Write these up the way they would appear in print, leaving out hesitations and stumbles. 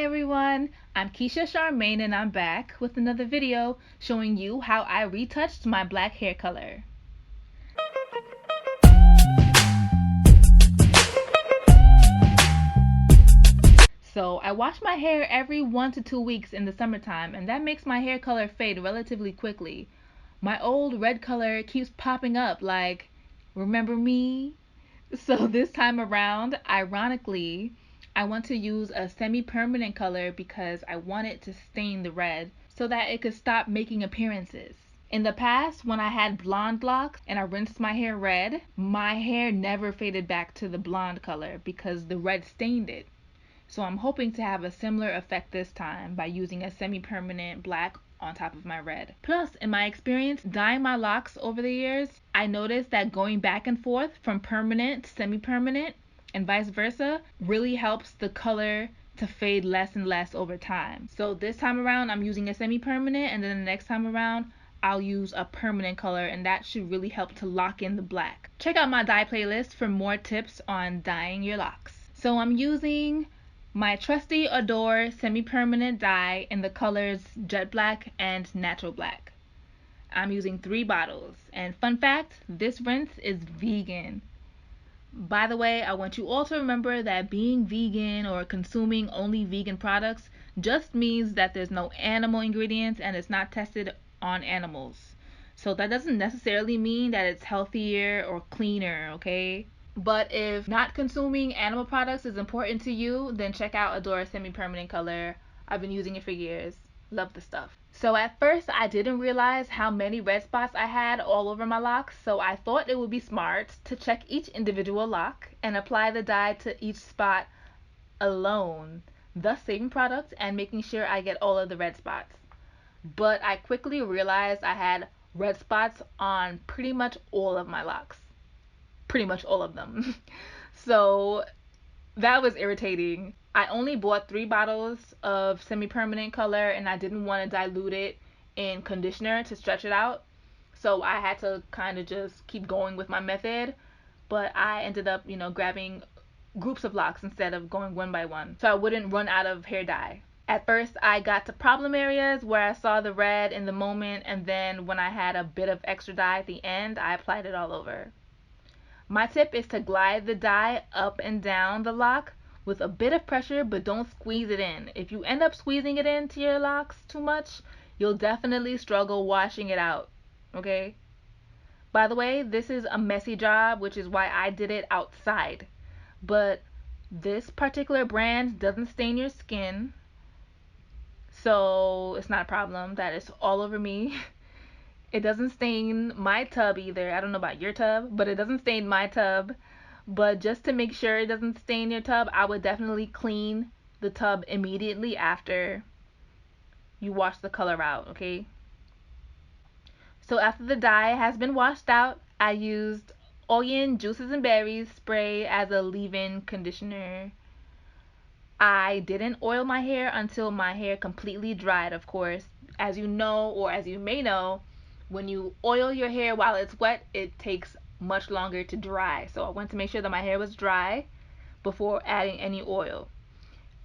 everyone, I'm Keisha Charmaine and I'm back with another video showing you how I retouched my black hair color. So I wash my hair every 1 to 2 weeks in the summertime, and that makes my hair color fade relatively quickly. My old red color keeps popping up like, remember me? So this time around, ironically, I want to use a semi-permanent color because I want it to stain the red so that it could stop making appearances. In the past, when I had blonde locks and I rinsed my hair red, my hair never faded back to the blonde color because the red stained it. So I'm hoping to have a similar effect this time by using a semi-permanent black on top of my red. Plus, in my experience dyeing my locks over the years, I noticed that going back and forth from permanent to semi-permanent and vice versa really helps the color to fade less and less over time. So this time around I'm using a semi-permanent, and then the next time around I'll use a permanent color, and that should really help to lock in the black. Check out my dye playlist for more tips on dyeing your locks. So I'm using my trusty Adore semi-permanent dye in the colors jet black and natural black. I'm using 3 bottles, and fun fact, this rinse is vegan. By the way, I want you all to remember that being vegan or consuming only vegan products just means that there's no animal ingredients and it's not tested on animals. So that doesn't necessarily mean that it's healthier or cleaner, okay? But if not consuming animal products is important to you, then check out Adore semi-permanent color. I've been using it for years. Love the stuff. So at first I didn't realize how many red spots I had all over my locks, so I thought it would be smart to check each individual lock and apply the dye to each spot alone, thus saving product and making sure I get all of the red spots. But I quickly realized I had red spots on pretty much all of my locks. Pretty much all of them. So that was irritating. I only bought 3 bottles of semi-permanent color and I didn't want to dilute it in conditioner to stretch it out. So I had to kind of just keep going with my method. But I ended up, grabbing groups of locks instead of going one by one, so I wouldn't run out of hair dye. At first I got to problem areas where I saw the red in the moment, and then when I had a bit of extra dye at the end, I applied it all over. My tip is to glide the dye up and down the lock with a bit of pressure, but don't squeeze it in. If you end up squeezing it into your locks too much, you'll definitely struggle washing it out, okay? By the way, this is a messy job, which is why I did it outside. But this particular brand doesn't stain your skin, so it's not a problem that it's all over me. It doesn't stain my tub either. I don't know about your tub, but it doesn't stain my tub. But just to make sure it doesn't stain your tub, I would definitely clean the tub immediately after you wash the color out, okay? So after the dye has been washed out, I used Oyen Juices and Berries spray as a leave-in conditioner. I didn't oil my hair until my hair completely dried, of course. As you know, or as you may know, when you oil your hair while it's wet, it takes much longer to dry. So I wanted to make sure that my hair was dry before adding any oil.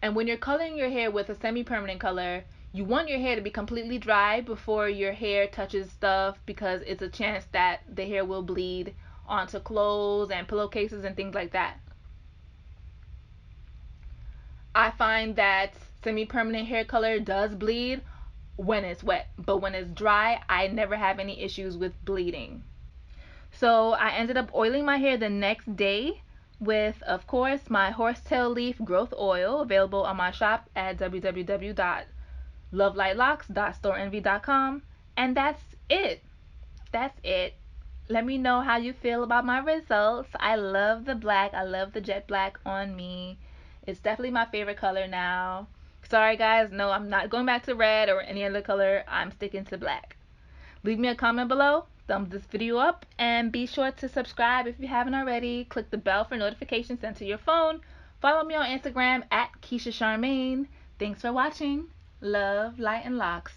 And when you're coloring your hair with a semi-permanent color, you want your hair to be completely dry before your hair touches stuff, because it's a chance that the hair will bleed onto clothes and pillowcases and things like that. I find that semi-permanent hair color does bleed when it's wet, but when it's dry, I never have any issues with bleeding. So I ended up oiling my hair the next day with, of course, my horsetail leaf growth oil, available on my shop at www.lovelightlocs.storeenvy.com. And that's it. That's it. Let me know how you feel about my results. I love the black. I love the jet black on me. It's definitely my favorite color now. Sorry guys, no, I'm not going back to red or any other color. I'm sticking to black. Leave me a comment below, thumbs this video up, and be sure to subscribe if you haven't already. Click the bell for notifications sent to your phone. Follow me on Instagram at Keisha Charmaine. Thanks for watching. Love, light, and locks.